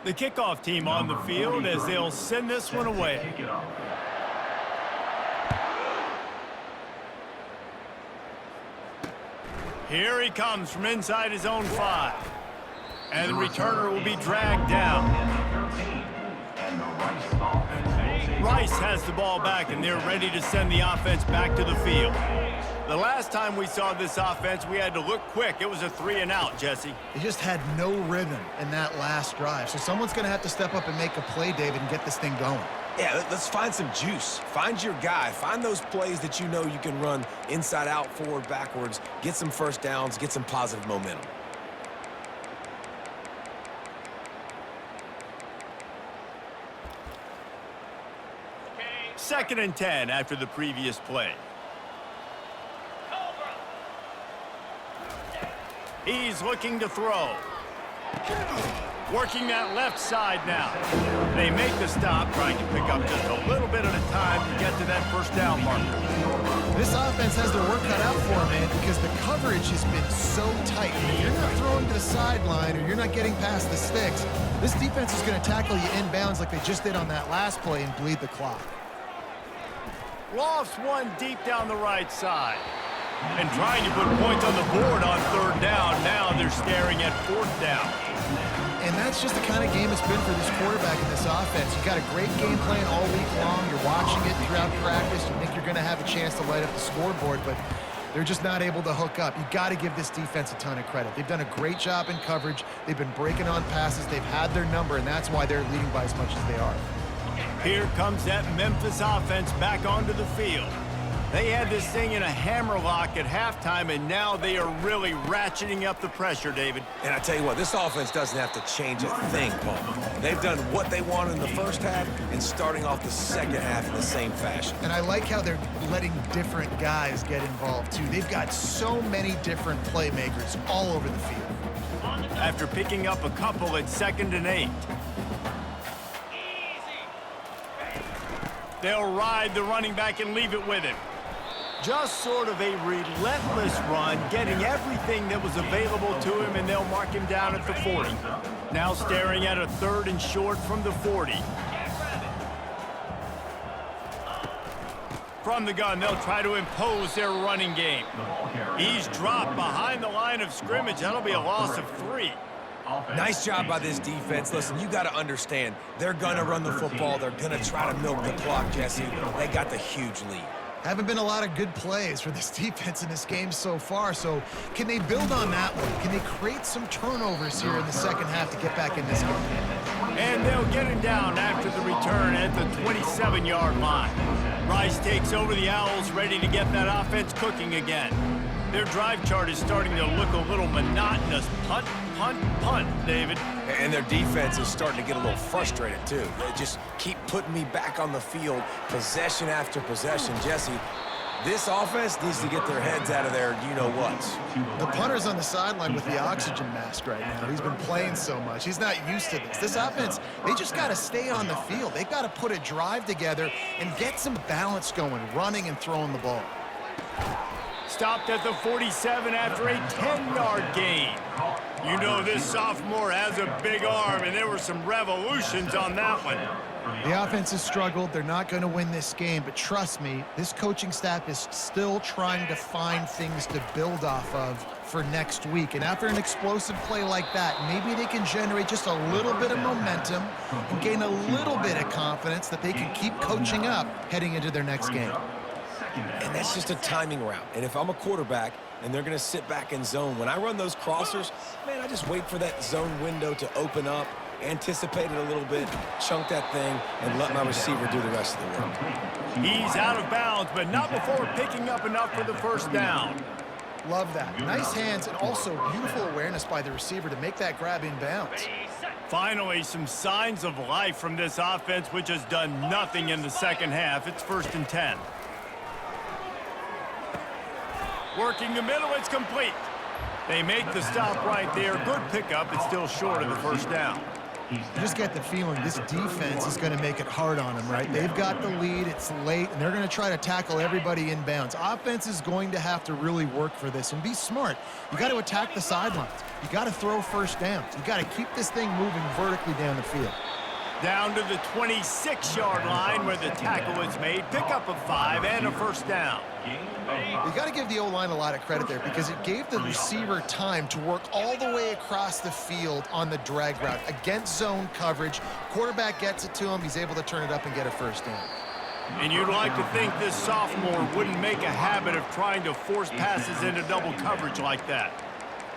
The kickoff team on the field as they'll send this one away. Here he comes from inside his own 5. And the returner will be dragged down. Rice has the ball back, and they're ready to send the offense back to the field. The last time we saw this offense, we had to look quick. It was a 3-and-out, Jesse. They just had no rhythm in that last drive. So someone's going to have to step up and make a play, David, and get this thing going. Yeah, let's find some juice. Find your guy. Find those plays that you know you can run inside out, forward, backwards. Get some first downs. Get some positive momentum. Second and 10 after the previous play. He's looking to throw. Working that left side now. They make the stop, trying to pick up just a little bit at a time to get to that first down marker. This offense has their work cut out for them, man, because the coverage has been so tight. If you're not throwing to the sideline or you're not getting past the sticks, this defense is going to tackle you inbounds like they just did on that last play and bleed the clock. Lofts one deep down the right side. And trying to put points on the board on third down. Now they're staring at fourth down. And that's just the kind of game it's been for this quarterback in this offense. You've got a great game plan all week long. You're watching it throughout practice. You think you're going to have a chance to light up the scoreboard, but they're just not able to hook up. You've got to give this defense a ton of credit. They've done a great job in coverage. They've been breaking on passes. They've had their number, and that's why they're leading by as much as they are. Here comes that Memphis offense back onto the field. They had this thing in a hammerlock at halftime, and now they are really ratcheting up the pressure, David. And I tell you what, this offense doesn't have to change a thing, Paul. They've done what they wanted in the first half and starting off the second half in the same fashion. And I like how they're letting different guys get involved, too. They've got so many different playmakers all over the field. After picking up a couple at 2nd and 8. They'll ride the running back and leave it with him. Just sort of a relentless run, getting everything that was available to him, and they'll mark him down at the 40. Now staring at a 3rd and short from the 40. From the gun, they'll try to impose their running game. He's dropped behind the line of scrimmage. That'll be a loss of 3. Nice job by this defense. Listen, you got to understand, they're going to run the football. They're going to try to milk the clock, Jesse. They got the huge lead. Haven't been a lot of good plays for this defense in this game so far, so can they build on that one? Can they create some turnovers here in the second half to get back in this game? And they'll get him down after the return at the 27-yard line. Rice takes over the Owls, ready to get that offense cooking again. Their drive chart is starting to look a little monotonous. Punt, punt, punt, David. And their defense is starting to get a little frustrated, too. They just keep putting me back on the field, possession after possession. Jesse, this offense needs to get their heads out of their you-know-whats. The punter's on the sideline with the oxygen mask right now. He's been playing so much. He's not used to this. This offense, they just got to stay on the field. They've got to put a drive together and get some balance going, running and throwing the ball. Stopped at the 47 after a 10-yard gain. You know this sophomore has a big arm, and there were some revolutions on that one. The offense has struggled. They're not going to win this game, but trust me, this coaching staff is still trying to find things to build off of for next week. And after an explosive play like that, maybe they can generate just a little bit of momentum and gain a little bit of confidence that they can keep coaching up heading into their next game. And that's just a timing route. And if I'm a quarterback and they're going to sit back in zone, when I run those crossers, man, I just wait for that zone window to open up, anticipate it a little bit, chunk that thing, and let my receiver do the rest of the work. He's out of bounds, but not before picking up enough for the first down. Love that. Nice hands and also beautiful awareness by the receiver to make that grab in bounds. Finally, some signs of life from this offense, which has done nothing in the second half. It's 1st and 10. Working the middle, it's complete. They make the stop right there. Good pickup. It's still short of the first down. You just get the feeling this defense is going to make it hard on them, right? They've got the lead, it's late, and they're going to try to tackle everybody inbounds. Offense is going to have to really work for this and be smart. You got to attack the sidelines. You got to throw first downs. You got to keep this thing moving vertically down the field. Down to the 26-yard line where the tackle is made. Pick up a 5 and a first down. You got to give the O-line a lot of credit there because it gave the receiver time to work all the way across the field on the drag route against zone coverage. Quarterback gets it to him. He's able to turn it up and get a first down. And you'd like to think this sophomore wouldn't make a habit of trying to force passes into double coverage like that.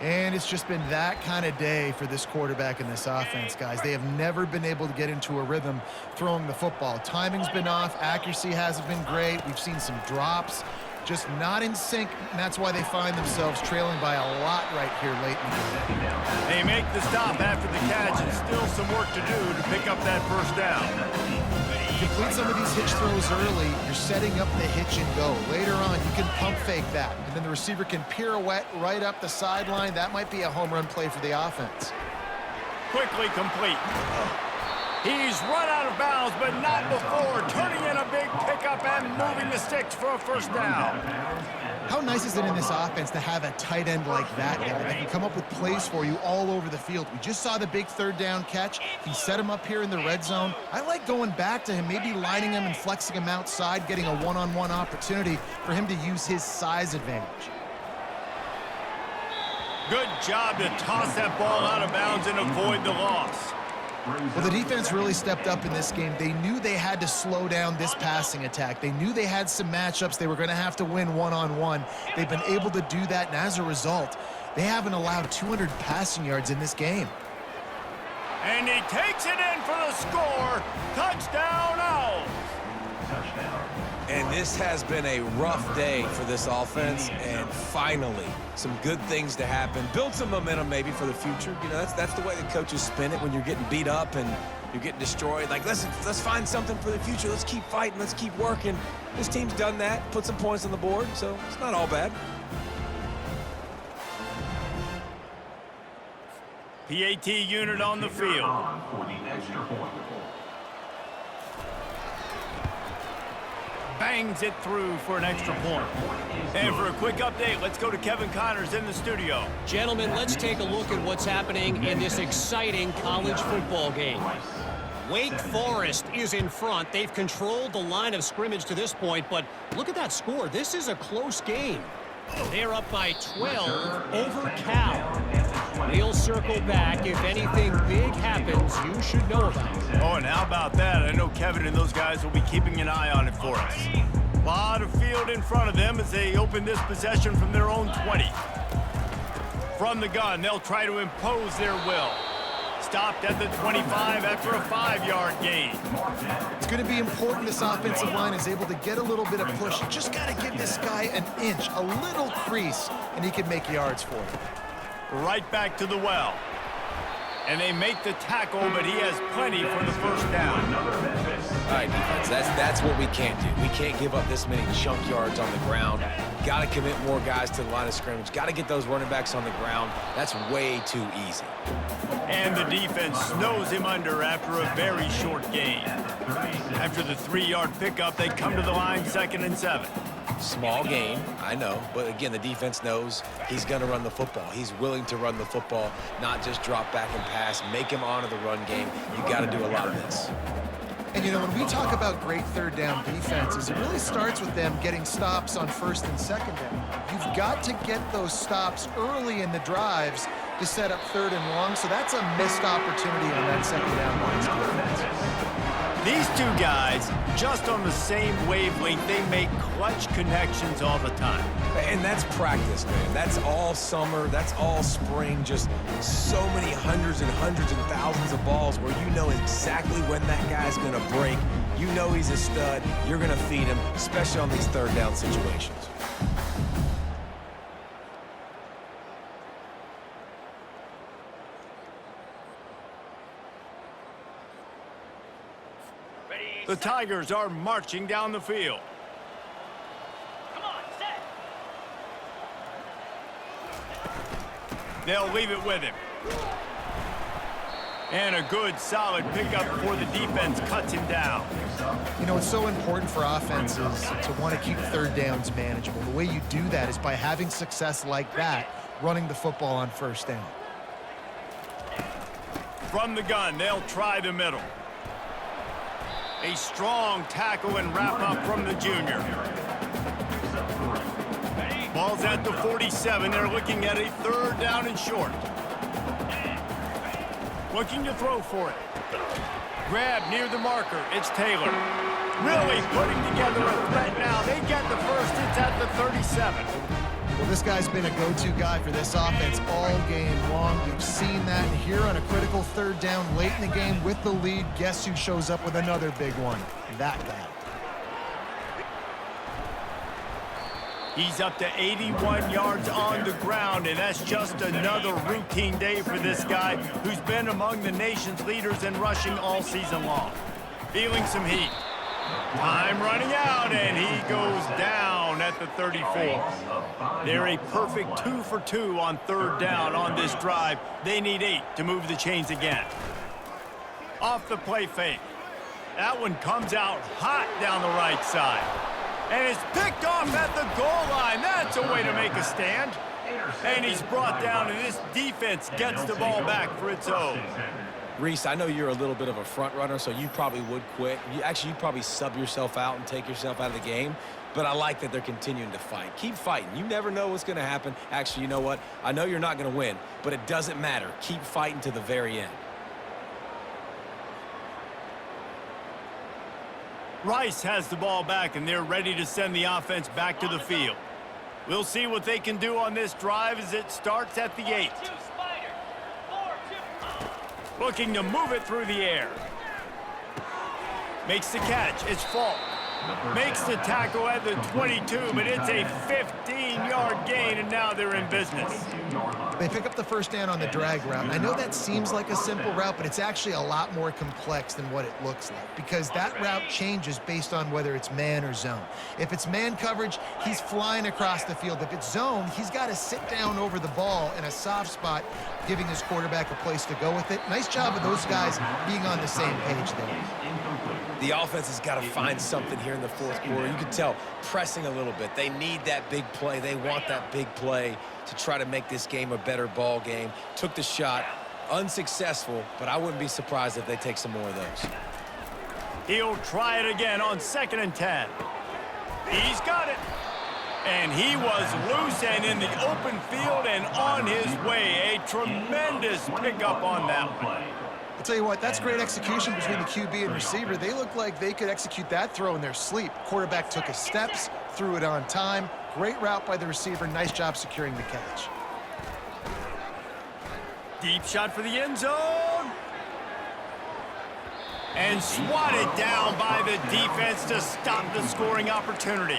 And it's just been that kind of day for this quarterback and this offense, guys. They have never been able to get into a rhythm throwing the football. Timing's been off. Accuracy hasn't been great. We've seen some drops. Just not in sync, and that's why they find themselves trailing by a lot right here late in the game. They make the stop after the catch and still some work to do to pick up that first down. Complete some of these hitch throws early, you're setting up the hitch and go. Later on, you can pump fake that, and then the receiver can pirouette right up the sideline. That might be a home run play for the offense. Quickly complete. He's run out of bounds, but not before turning in a big pickup and moving the sticks for a first down. How nice is it in this offense to have a tight end like that guy that can come up with plays for you all over the field? We just saw the big third down catch. He set him up here in the red zone. I like going back to him, maybe lining him and flexing him outside, getting a one-on-one opportunity for him to use his size advantage. Good job to toss that ball out of bounds and avoid the loss. Well, the defense really stepped up in this game. They knew they had to slow down this passing attack. They knew they had some matchups they were going to have to win one-on-one. They've been able to do that, and as a result, they haven't allowed 200 passing yards in this game. And he takes it in for the score. Touchdown, Owls. And this has been a rough day for this offense, and finally, some good things to happen. Build some momentum maybe for the future. You know, that's the way the coaches spin it when you're getting beat up and you're getting destroyed. Like, let's find something for the future. Let's keep fighting. Let's keep working. This team's done that, put some points on the board, so it's not all bad. PAT unit on the field. Bangs it through for an extra point. And for a quick update, let's go to Kevin Connors in the studio. Gentlemen, let's take a look at what's happening in this exciting college football game. Wake Forest is in front. They've controlled the line of scrimmage to this point, but look at that score. This is a close game. They're up by 12 over Cal. We'll circle back. If anything big happens, you should know about it. Oh, and how about that? I know Kevin and those guys will be keeping an eye on it for us. A lot of field in front of them as they open this possession from their own 20. From the gun, they'll try to impose their will. Stopped at the 25 after a 5-yard gain. It's going to be important this offensive line is able to get a little bit of push. You just got to give this guy an inch, a little crease, and he can make yards for you. Right back to the well. And they make the tackle, but he has plenty for the first down. All right, defense, that's what we can't do. We can't give up this many chunk yards on the ground. Got to commit more guys to the line of scrimmage. Got to get those running backs on the ground. That's way too easy. And the defense snows him under after a very short gain. After the 3-yard pickup, they come to the line 2nd and 7. Small gain, I know, but again, the defense knows he's going to run the football. He's willing to run the football, not just drop back and pass, make him honor the run game. You got to do a lot of this. And, you know, when we talk about great third down defenses, it really starts with them getting stops on 1st and 2nd down. You've got to get those stops early in the drives to set up 3rd and long, so that's a missed opportunity on that 2nd down line's defense. These two guys, just on the same wavelength, they make clutch connections all the time. And that's practice, man. That's all summer. That's all spring. Just so many hundreds and thousands of balls where you know exactly when that guy's going to break. You know he's a stud. You're going to feed him, especially on these 3rd down situations. The Tigers are marching down the field. Come on, set. They'll leave it with him. And a good, solid pickup before the defense cuts him down. You know, it's so important for offenses to want to keep third downs manageable. The way you do that is by having success like that, running the football on first down. From the gun, they'll try the middle. A strong tackle and wrap up from the junior. Ball's at the 47. They're looking at a third down and short. Looking to throw for it. Grab near the marker. It's Taylor. Really putting together a threat now. They get the first. It's at the 37. Well, this guy's been a go-to guy for this offense all game long. We've seen that. And here on a critical third down late in the game with the lead, guess who shows up with another big one? That guy. He's up to 81 yards on the ground, and that's just another routine day for this guy who's been among the nation's leaders in rushing all season long. Feeling some heat. Time running out, and he goes down at the 34. They're a perfect 2 for 2 on third down on this drive. They need 8 to move the chains again. Off the play fake. That one comes out hot down the right side. And it's picked off at the goal line. That's a way to make a stand. And he's brought down, and this defense gets the ball back for its own. Reese, I know you're a little bit of a front runner, so you probably would quit. You'd probably sub yourself out and take yourself out of the game. But I like that they're continuing to fight. Keep fighting. You never know what's going to happen. Actually, you know what? I know you're not going to win, but it doesn't matter. Keep fighting to the very end. Rice has the ball back, and they're ready to send the offense back to the field. We'll see what they can do on this drive as it starts at the 8. Looking to move it through the air. Makes the catch. It's Falk. Makes the tackle at the 22, but it's a 15-yard gain, and now they're in business. They pick up the first down on the drag route. I know that seems like a simple route, but it's actually a lot more complex than what it looks like because that route changes based on whether it's man or zone. If it's man coverage, he's flying across the field. If it's zone, he's got to sit down over the ball in a soft spot, giving his quarterback a place to go with it. Nice job of those guys being on the same page there. The offense has got to find something here in the fourth quarter. You can tell pressing a little bit. They need that big play. They want that big play to try to make this game a better ball game. Took the shot, unsuccessful, but I wouldn't be surprised if they take some more of those. He'll try it again on 2nd and 10. He's got it. And he was loose and in the open field and on his way. A tremendous pickup on that one. I'll tell you what, that's great execution between the QB and receiver. They look like they could execute that throw in their sleep. Quarterback took his steps, threw it on time. Great route by the receiver. Nice job securing the catch. Deep shot for the end zone. And swatted down by the defense to stop the scoring opportunity.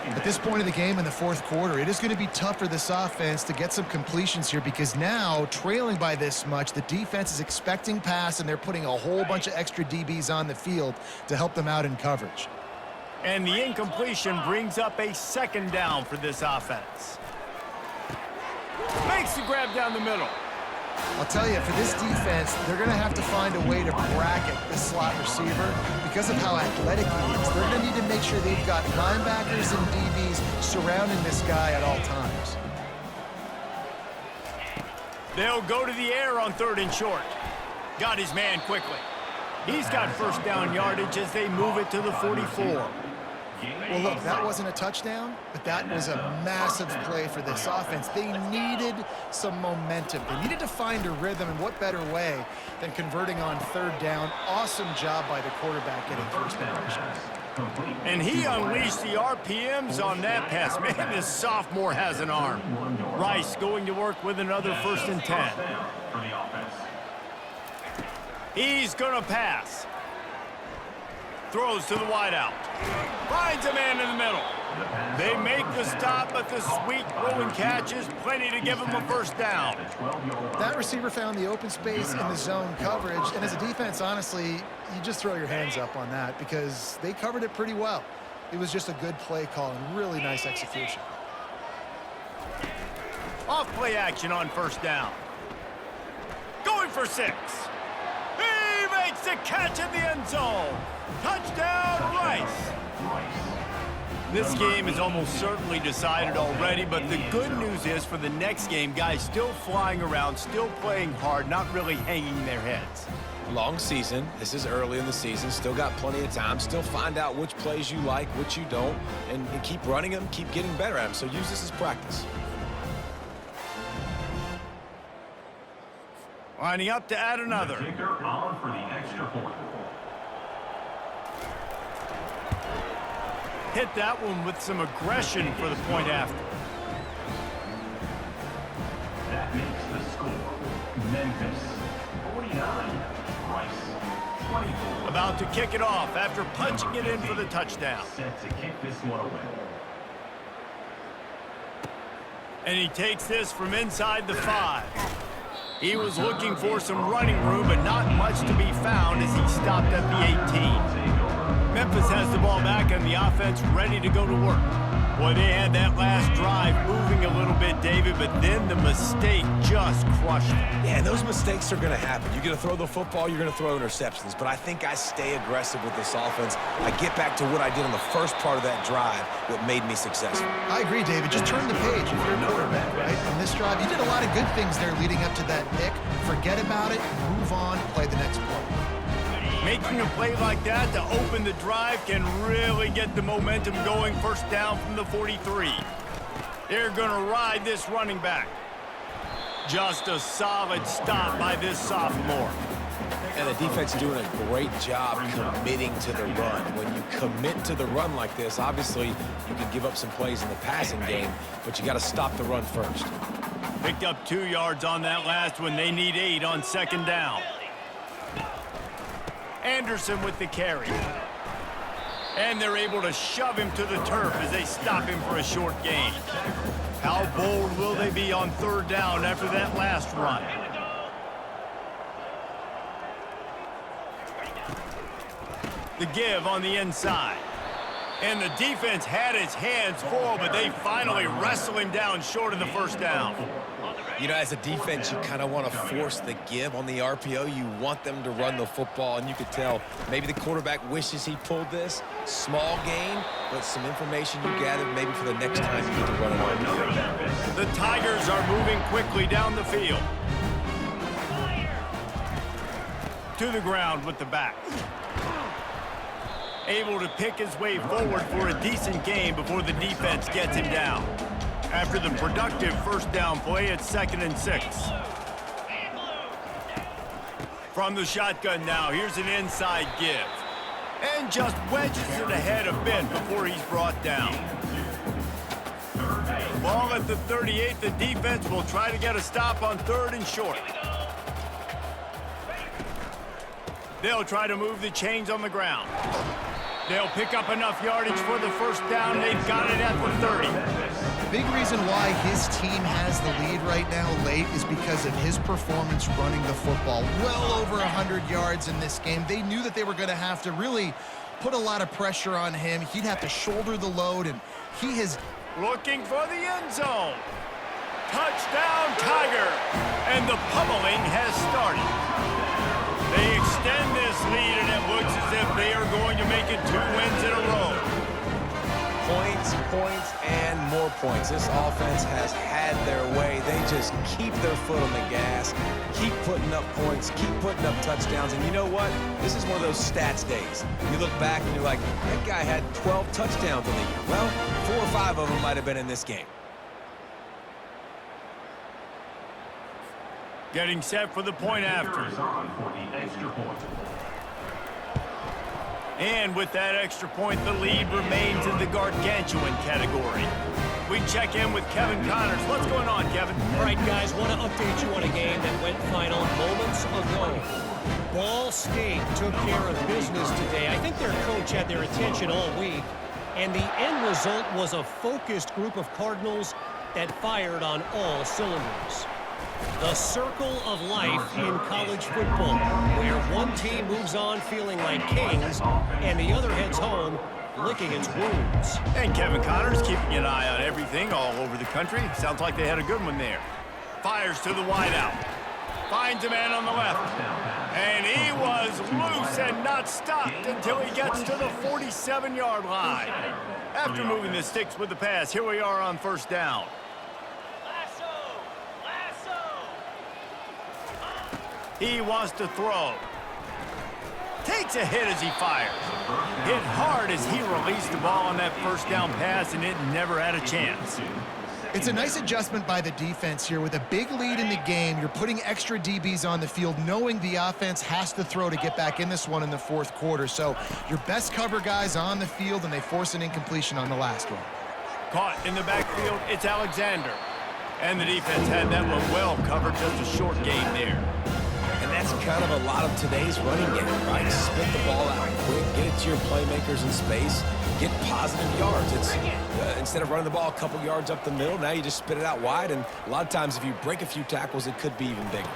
At this point of the game in the fourth quarter, it is going to be tough for this offense to get some completions here because now, trailing by this much, the defense is expecting pass, and they're putting a whole bunch of extra DBs on the field to help them out in coverage. And the incompletion brings up a 2nd down for this offense. Makes the grab down the middle. I'll tell you, for this defense, they're going to have to find a way to bracket this slot receiver because of how athletic he is. They're going to need to make sure they've got linebackers and DBs surrounding this guy at all times. They'll go to the air on 3rd and short. Got his man quickly. He's got first down yardage as they move it to the 44. Well, look, that wasn't a touchdown, but that was a massive play for this offense. They needed some momentum. They needed to find a rhythm, and what better way than converting on 3rd down. Awesome job by the quarterback getting first down. And he unleashed the RPMs on that pass. Man, this sophomore has an arm. Rice going to work with another 1st and 10. He's going to pass. Throws to the wideout. Finds a man in the middle. They make the stop, but the sweet rolling catch is plenty to give him a first down. That receiver found the open space in the zone coverage, and as a defense, honestly, you just throw your hands up on that because they covered it pretty well. It was just a good play call and really nice execution. Off play action on 1st down. Going for 6. a catch in the end zone. Touchdown, Rice. This game is almost certainly decided already, but the good news is for the next game, guys still flying around, still playing hard, not really hanging their heads. Long season. This is early in the season. Still got plenty of time. Still find out which plays you like, which you don't, and keep running them, keep getting better at them. So use this as practice. Lining up to add another. Kicker on for the extra point. Hit that one with some aggression for the point after. That makes the score Memphis 49, Rice 24. About to kick it off after punching it in for the touchdown. Set to kick this one away. And he takes this from inside the 5. He was looking for some running room, but not much to be found as he stopped at the 18. Memphis has the ball back and the offense ready to go to work. Boy, they had that last drive moving a little bit, David, but then the mistake just crushed them. Yeah, those mistakes are going to happen. You're going to throw the football, you're going to throw interceptions, but I think I stay aggressive with this offense. I get back to what I did in the first part of that drive, what made me successful. I agree, David. Just turn the page if you're a quarterback, right? On this drive, you did a lot of good things there leading up to that pick. Forget about it, move on, play the next play. Making a play like that to open the drive can really get the momentum going. First down from the 43. They're going to ride this running back. Just a solid stop by this sophomore. And the defense doing a great job committing to the run. When you commit to the run like this, obviously you can give up some plays in the passing game, but you got to stop the run first. Picked up 2 yards on that last one. They need 8 on second down. Anderson with the carry. And they're able to shove him to the turf as they stop him for a short gain. How bold will they be on third down after that last run? The give on the inside. And the defense had its hands full, but they finally wrestle him down short of the first down. You know, as a defense, you kind of want to force the give on the RPO. You want them to run the football, and you could tell maybe the quarterback wishes he pulled this. Small gain, but some information you gathered maybe for the next time you get to run it on. The Tigers are moving quickly down the field. To the ground with the back. Able to pick his way forward for a decent gain before the defense gets him down. After the productive first down play, it's 2nd and 6. From the shotgun now, here's an inside give. And just wedges it ahead a bit before he's brought down. Ball at the 38, the defense will try to get a stop on 3rd and short. They'll try to move the chains on the ground. They'll pick up enough yardage for the first down. They've got it at the 30. Big reason why his team has the lead right now late is because of his performance running the football. Well over 100 yards in this game. They knew that they were going to have to really put a lot of pressure on him. He'd have to shoulder the load, and he has... Looking for the end zone. Touchdown, Tiger. And the pummeling has started. They extend this lead, and it looks as if they are going to make it 2 wins in a row. Points, points, and more points. This offense has had their way. They just keep their foot on the gas, keep putting up points, keep putting up touchdowns. And you know what? This is one of those stats days. You look back and you're like, that guy had 12 touchdowns in the year. Well, 4 or 5 of them might have been in this game. Getting set for the point after. And with that extra point, the lead remains in the gargantuan category. We check in with Kevin Connors. What's going on, Kevin? All right, guys, want to update you on a game that went final moments ago. Ball State took care of business today. I think their coach had their attention all week, and the end result was a focused group of Cardinals that fired on all cylinders. The circle of life in college football, where one team moves on feeling like kings and the other heads home licking its wounds. And Kevin Connors keeping an eye on everything all over the country. Sounds like they had a good one there. Fires to the wideout. Finds a man on the left. And he was loose and not stopped until he gets to the 47-yard line. After moving the sticks with the pass, here we are on first down. He wants to throw. Takes a hit as he fires. Hit hard as he released the ball on that first down pass, and it never had a chance. It's a nice adjustment by the defense here. With a big lead in the game, you're putting extra DBs on the field, knowing the offense has to throw to get back in this one in the fourth quarter. So your best cover guys on the field, and they force an incompletion on the last one. Caught in the backfield, it's Alexander. And the defense had that one well covered, just a short gain there. And that's kind of a lot of today's running game, right? Spit the ball out quick, get it to your playmakers in space, get positive yards. It's instead of running the ball a couple yards up the middle, now you just spit it out wide, and a lot of times if you break a few tackles, it could be even bigger.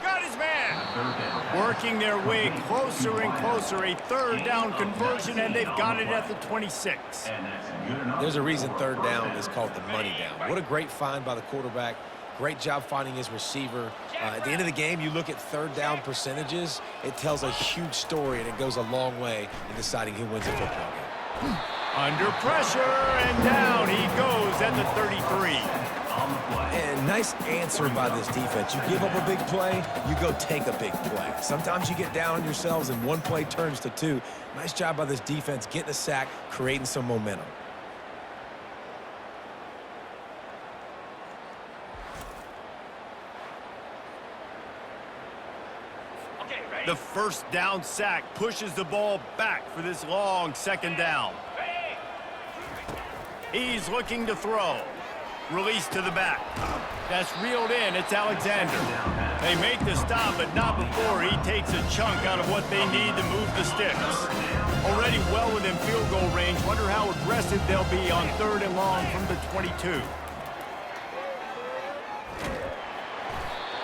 Got his man! Working their way closer and closer, a third down conversion, and they've got it at the 26. There's a reason third down is called the money down. What a great find by the quarterback. Great job finding his receiver. At the end of the game, you look at third down percentages, it tells a huge story, and it goes a long way in deciding who wins a football game. Under pressure, and down he goes at the 33. And nice answer by this defense. You give up a big play, you go take a big play. Sometimes you get down on yourselves and one play turns to two. Nice job by this defense getting a sack, creating some momentum. The first down sack pushes the ball back for this long second down. He's looking to throw. Release to the back. That's reeled in. It's Alexander. They make the stop, but not before he takes a chunk out of what they need to move the sticks. Already well within field goal range. Wonder how aggressive they'll be on third and long from the 22.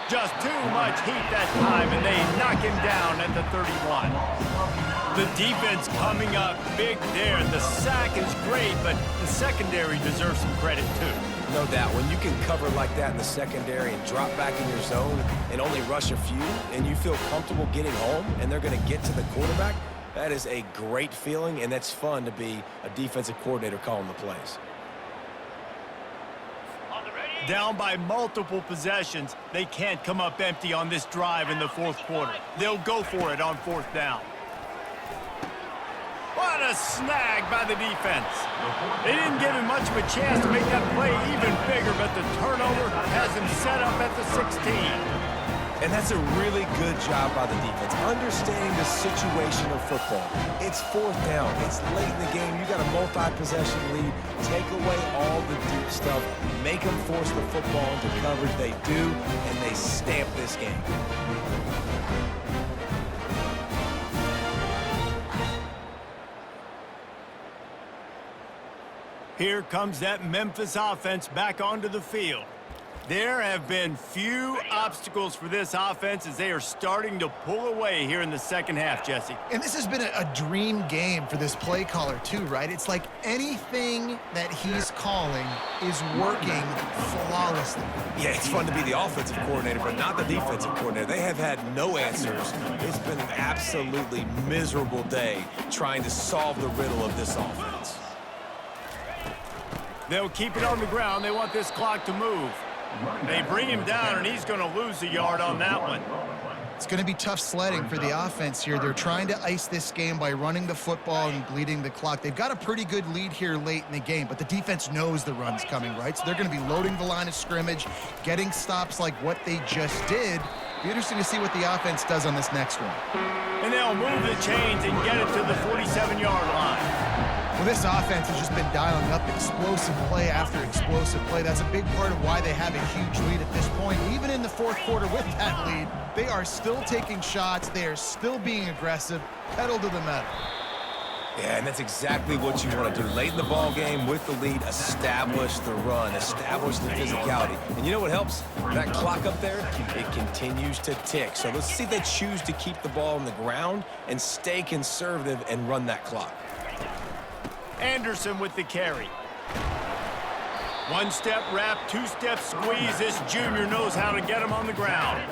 Just too much heat that time, and they knock him down at the 31. The defense coming up big there. The sack is great, but the secondary deserves some credit too. No doubt. When you can cover like that in the secondary and drop back in your zone and only rush a few, and you feel comfortable getting home, and they're going to get to the quarterback, that is a great feeling, and that's fun to be a defensive coordinator calling the plays. Down by multiple possessions, they can't come up empty on this drive in the fourth quarter. They'll go for it on fourth down. What a snag by the defense. They didn't give him much of a chance to make that play even bigger, but the turnover has him set up at the 16. And that's a really good job by the defense, understanding the situation of football. It's fourth down. It's late in the game. You got a multi-possession lead. Take away all the deep stuff. Make them force the football into coverage. They do, and they stamp this game. Here comes that Memphis offense back onto the field. There have been few obstacles for this offense as they are starting to pull away here in the second half, Jesse. And this has been a dream game for this play caller too, right? It's like anything that he's calling is working flawlessly. Yeah, it's fun to be the offensive coordinator, but not the defensive coordinator. They have had no answers. It's been an absolutely miserable day trying to solve the riddle of this offense. They'll keep it on the ground. They want this clock to move. They bring him down, and he's going to lose a yard on that one. It's going to be tough sledding for the offense here. They're trying to ice this game by running the football and bleeding the clock. They've got a pretty good lead here late in the game, but the defense knows the run's coming, right? So they're going to be loading the line of scrimmage, getting stops like what they just did. Be interesting to see what the offense does on this next one. And they'll move the chains and get it to the 47-yard line. Well, this offense has just been dialing up explosive play after explosive play. That's a big part of why they have a huge lead at this point. Even in the fourth quarter with that lead, they are still taking shots. They are still being aggressive, pedal to the metal. Yeah, and that's exactly what you want to do. Late in the ball game with the lead, establish the run, establish the physicality. And you know what helps? That clock up there, it continues to tick. So let's see if they choose to keep the ball on the ground and stay conservative and run that clock. Anderson with the carry. One-step wrap, two-step squeeze. This junior knows how to get him on the ground.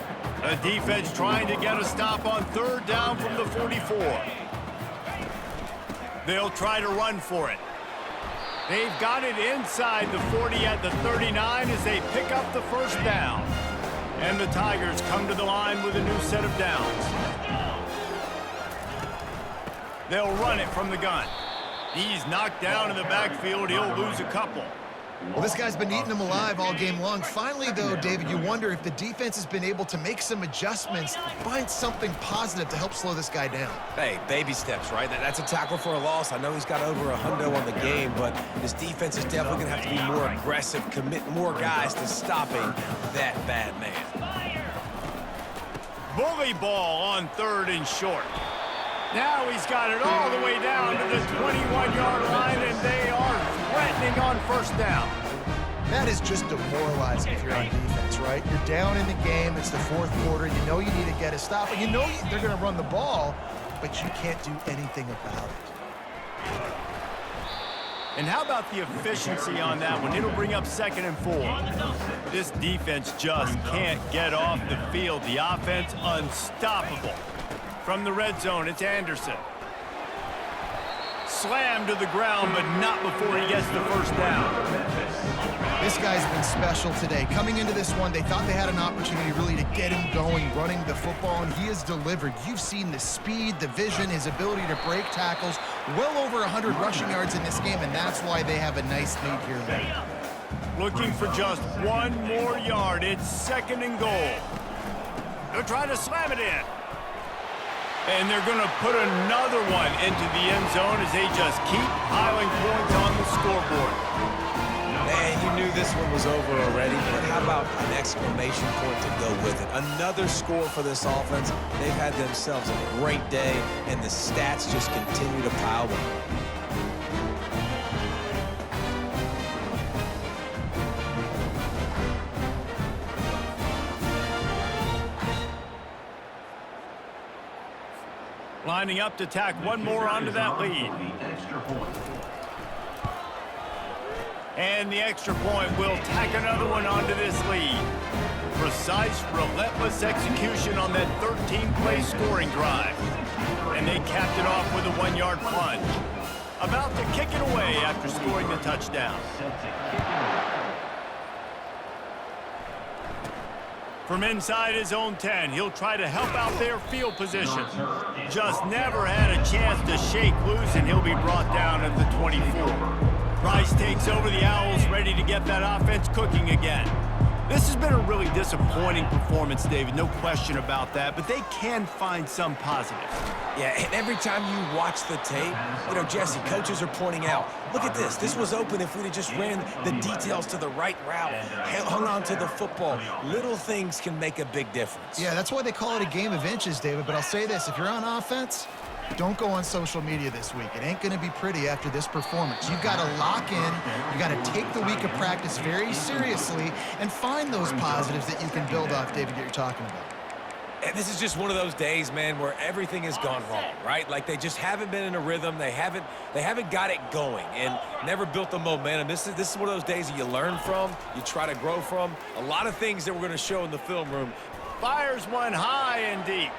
The defense trying to get a stop on third down from the 44. They'll try to run for it. They've got it inside the 40 at the 39 as they pick up the first down. And the Tigers come to the line with a new set of downs. They'll run it from the gun. He's knocked down in the backfield. He'll lose a couple. Well, this guy's been eating them alive all game long. Finally, though, David, you wonder if the defense has been able to make some adjustments, find something positive to help slow this guy down. Hey, baby steps, right? That's a tackle for a loss. I know he's got over a hundo on the game, but this defense is definitely going to have to be more aggressive, commit more guys to stopping that bad man. Bully ball on third and short. Now he's got it all the way down to the 21-yard line, and they are threatening on first down. That is just demoralizing if you're on defense, right? You're down in the game. It's the fourth quarter. You know you need to get a stop, and you know they're going to run the ball, but you can't do anything about it. And how about the efficiency on that one? It'll bring up 2nd and 4. This defense just can't get off the field. The offense unstoppable. From the red zone, it's Anderson. Slammed to the ground, but not before he gets the first down. This guy's been special today. Coming into this one, they thought they had an opportunity really to get him going, running the football, and he has delivered. You've seen the speed, the vision, his ability to break tackles. Well over 100 rushing yards in this game, and that's why they have a nice lead here late. Looking for just one more yard. It's 2nd and goal. They'll try to slam it in. And they're going to put another one into the end zone as they just keep piling points on the scoreboard. Man, you knew this one was over already, but how about an exclamation point to go with it? Another score for this offense. They've had themselves a great day, and the stats just continue to pile up. Lining up to tack one more onto that lead. And the extra point will tack another one onto this lead. Precise, relentless execution on that 13-play scoring drive. And they capped it off with a 1-yard plunge. About to kick it away after scoring the touchdown. From inside his own 10, he'll try to help out their field position. Just never had a chance to shake loose, and he'll be brought down at the 24. Rice takes over the Owls, ready to get that offense cooking again. This has been a really disappointing performance, David, no question about that, but they can find some positives. Yeah, and every time you watch the tape, you know, Jesse, coaches are pointing out, look at this. This was open if we'd have just ran the details to the right route, hung on to the football. Little things can make a big difference. Yeah, that's why they call it a game of inches, David. But I'll say this, if you're on offense, don't go on social media this week. It ain't going to be pretty after this performance. You've got to lock in. You've got to take the week of practice very seriously and find those positives that you can build off, David, that you're talking about. And this is just one of those days, man, where everything has gone wrong, right? Like they just haven't been in a rhythm. They haven't got it going and never built the momentum. This is one of those days that you learn from, you try to grow from. A lot of things that we're going to show in the film room. Fires one high and deep.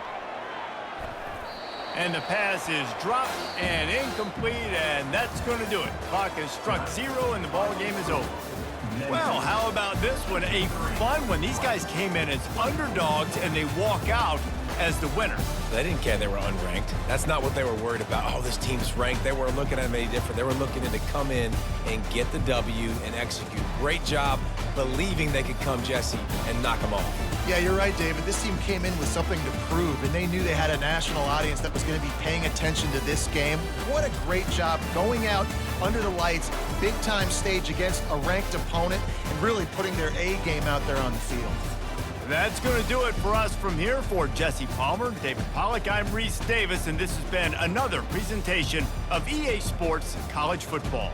And the pass is dropped and incomplete, and that's going to do it. Clock has struck 0, and the ball game is over. Well, how about this one? A fun one. These guys came in as underdogs, and they walk out as the winner. They didn't care they were unranked. That's not what they were worried about. Oh, this team's ranked. They weren't looking at them any different. They were looking to come in and get the W and execute. Great job believing they could come, Jesse, and knock them off. Yeah, you're right, David. This team came in with something to prove, and they knew they had a national audience that was going to be paying attention to this game. What a great job going out under the lights, big-time stage against a ranked opponent, and really putting their A game out there on the field. That's going to do it for us from here. For Jesse Palmer, David Pollack, I'm Reese Davis, and this has been another presentation of EA Sports College Football.